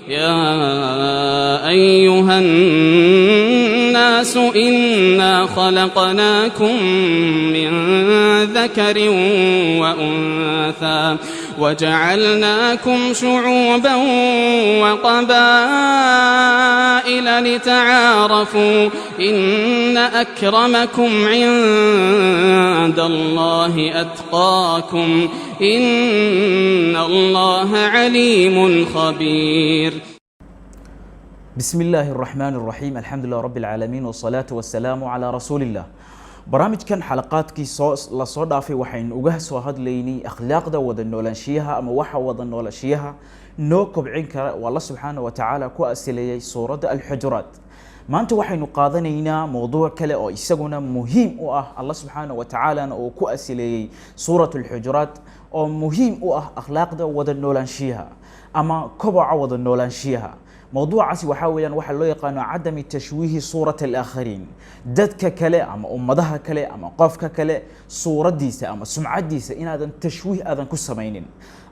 يا أيها الناس إنا خلقناكم من ذكر وأنثى وجعلناكم شعوبا وقبائل لتعارفوا إن أكرمكم عند الله أتقاكم إن الله عليم خبير. بسم الله الرحمن الرحيم الحمد لله رب العالمين والصلاة والسلام على رسول الله. barnaamijkan xalaqaadkii la soo dhaafay waxaan uga soo hadlaynay akhlaaqda wada noolaanshiyaha ama waxa wada noolaanshiyaha noo kobcin kara oo Allah subhanahu wa ta'ala ku asilayay suurada al-Hujurat. maanta waxaynu qaadanaynaa mowduuc kale oo isaguna muhiim u ah Allah subhanahu wa ta'ala oo ku asilayay suuratul Hujurat oo muhiim u ah akhlaaqda wada noolaanshiyaha ama kobaca wada noolaanshiyaha. موضوعasi waxa weeyaan waxa loo yaqaan cadami tashwiihi suurat al-aakharin dadka kale ama ummadaha kale ama qofka kale suuradiisa ama sumcadiisa inaadan tashwiih aadan ku sameeynin.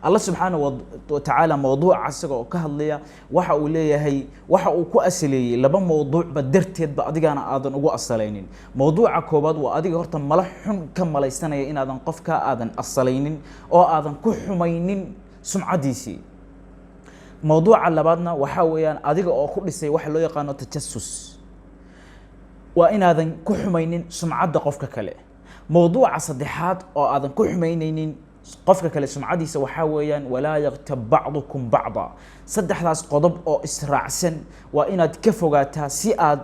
Allah subhanahu wa ta'ala mowduucaas oo ka hadlaya waxa uu leeyahay waxa uu ku asaliyay laba mowduuc ba darteed ba adigana aadan ugu asalaynin. mowduuca koobaad waa adiga horta malax xun ka malaysanaya inaadan qofka aadan asalaynin oo aadan ku xumaynin sumcadiisa. موضوع اللبادنا وحاويان أديك أو كل شيء واحد لو يقانو تجسس وإن هذا كحمينين سمعة قفك كله. موضوع صديحات أو هذا كحمينين قفك كله سمعة دي سو حاويان ولا يغتب بعضكم بعضا. صدح ذاس قضب أو إسراع سن وإن كفوجاتها سياد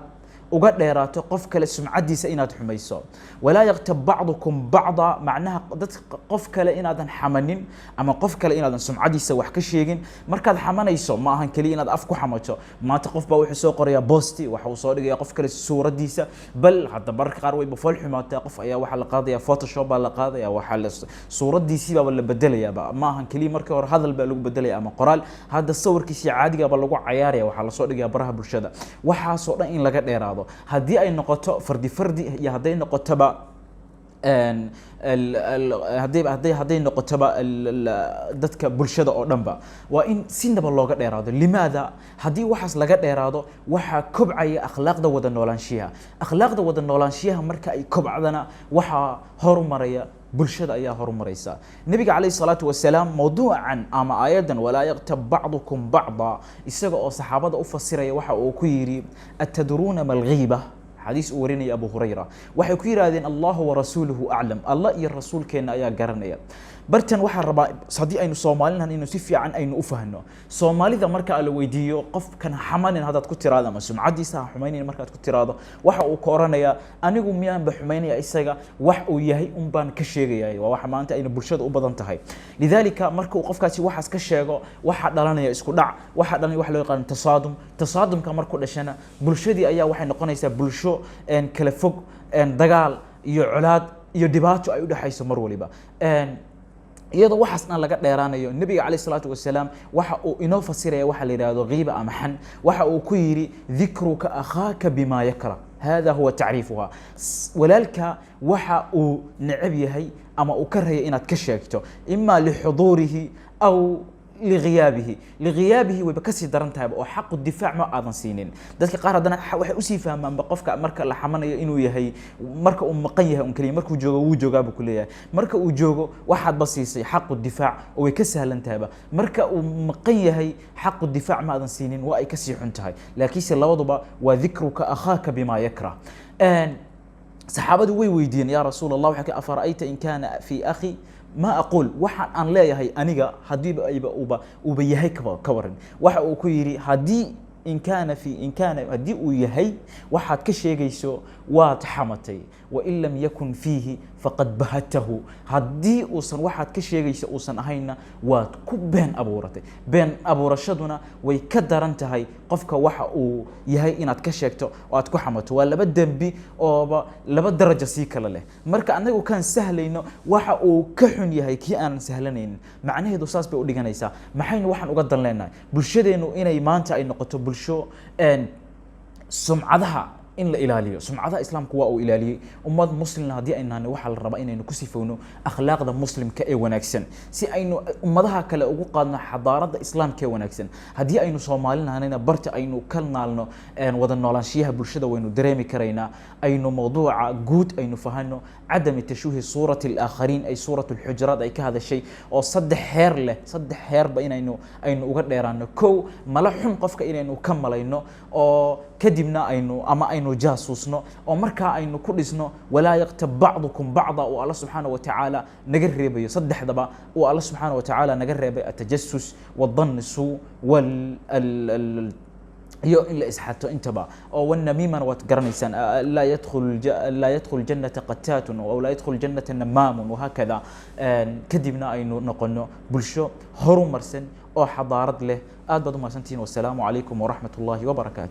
وقد ديرات قف كله سمعة دي سئنات حميصة ولا يغتب بعضكم بعضا معناها قف كله إن هذا حمنين أما قف كله إن هذا سمعة دي سوى حكشيجين مركز حمنا يسوع ما هن كلي إن هذا أفكو حمته ما تقف بوح سوق ريا بوستي وحوصاري يا قف كله الصورة دي س بل حتى برك قروي بفلح ما تقف يا وحل قاضي يا فوتوشوب على قاضي يا وحل صورة دي سي ولا بدل يا بقى ما هن كلي مركز هذا البلوك بدل يا أما قرال هذا الصور كيسي عادي قبل لقوا عيار يا وحل صوري يا برها برشدة وحصورة إن لقت إيراد هدي أي نقطة فردي يا هدي نقطة بقى هدي نقطة بقى دتك برشة أو نبأ وإن سند بالله قد إرادة لماذا هدي وحص لقد إرادة وح كبعي أخلاق ده وده نولانشيها أخلاق ده وده نولانشيها مركا أي كبعدنا وح هرم مريا برشة أيها هرم مريسا النبي عليه الصلاة والسلام موضوعا أما أيضا ولا يغتب بعضكم بعضا يسقى صحابة أفسر وح أكيري أتدرون ما الغيبة حديث أوريني أبو هريرة وحي كيرادين الله ورسوله أعلم الله يا الرسول كنا يا قرنيا برتن وحى الربا صديق أينو صومالنا إنه سيفي عن أينو أفهمه صومالي ذا مركا الويديو قف كان حمان هذا تكتر هذا مسمع عدي سا حميني مركا تكتر هذا وحى وكورنيا أنا يقوم يان بحميني إسقى وحى وياهي أمبان كشيري وحى ما أنت أينو برشاد أبدا تهاي لذلك مركا وقف كاسي وحى كشيري وحى دلنا يا إسكو دع وحى دلنا وحى لو يقال تصادم كمركو لشنا برشادي أيها وحى نقنا يسا برشو إن كلفوق إن دجال يعلاد يدباتو أيوده حيث مرولي با إن iyadoo waxaasna laga dheeraanayo nabiga kaleey salaatu wasalaam waxa uu inoo fasiraya waxa la yiraahdo qiiba ama xan waxa uu ku yiri dhikruka akhaaka bima yakra hada huwa ta'rifuha walalka waxa uu necab yahay ama uu karaya inaad ka sheegto imma li hudurihi aw لغيابه وبكسي درنتها او حق الدفاع ما aadan siinin dadka qaar hadana waxay u sii fahmaan qofka marka la xamanayo inuu yahay marka uu maqan yahay un kaliya markuu joogo uu joogaa buu kuleeyahay marka uu joogo waxaad basiisay xaq الدفاع oo way ka sahlan tahay marka uu maqan yahay xaq الدفاع ma aadan siinin waa ay ka sii xun tahay laakiin labaduba waa dhikruka akhaaka bima yakra saxaabadu way weydiin ya rasuul allah waxa ka afarayta in kana fi akhi ما أقول واحد أن لا يهي أنيجا هدي أوبا يهي كورن واحد أكويري هدي إن كان هدي ويهي واحد كشيء جيسو واتحمتي وإن لم يكن فيه فقد بهته هدي أوصن واحد كشيء جيسو أوصن هينا واتكبين أبورتي بين أبورشدنا ويكدر أنت هاي قفك واحد يهي إن أتكشيكتو واتكحمته ولا بدم بي أو لبد درجة سيكلا له مركا أنه كان سهل إنه واحد كحن يهي كي أنا سهلنين معناه دوساس بيقولي جنايسا محين واحد أقدر لنا بلشدة إنه إنا إيمانته إنه قطب بلشو إن سمعتها in la ilaaliyo sumcadaha islaamku waa uu ilaaliyey ummad muslimna haddii aynahani waxaa la rabaa inaynu ku sifowno akhlaaqda muslimka ee wanaagsan si aynu ummadaha kale ugu qaadno xadaaradda islaamka ee wanaagsan haddii aynu soomaalinahanayna barta aynu ka naalno wada noolaanshiyaha bulshada waynu dareemi karaynaa aynu mawduuca guud aynu fahano cadami tashuuhi suurati alaakhariin ay suuratu alxujuraat ay ka hadashay oo saddex heerba inaynu uga dheeraano kow mala xun qofka inaynu ka malayno oo kadibna aynu jaasuusno oo markaa aynu ku dhisno walaa yaqtab bacdukum bacda oo alla subxaanahu watacaala naga reebayo saddexdaba oo alla subxaanahu watacaala naga reebay atajasus wadanni suu iyo in la isxato intaba oo wanamiimana waad garanaysaan laa yadkhul jannata qataatun aw laa yadkhul jannata namaamun wahakada kadibna aynu noqono bulsho horumarsan oo xadaarad leh aad baad u mahadsantihiin wassalaamu calaykum waraxmat ullaahi wabarakaatu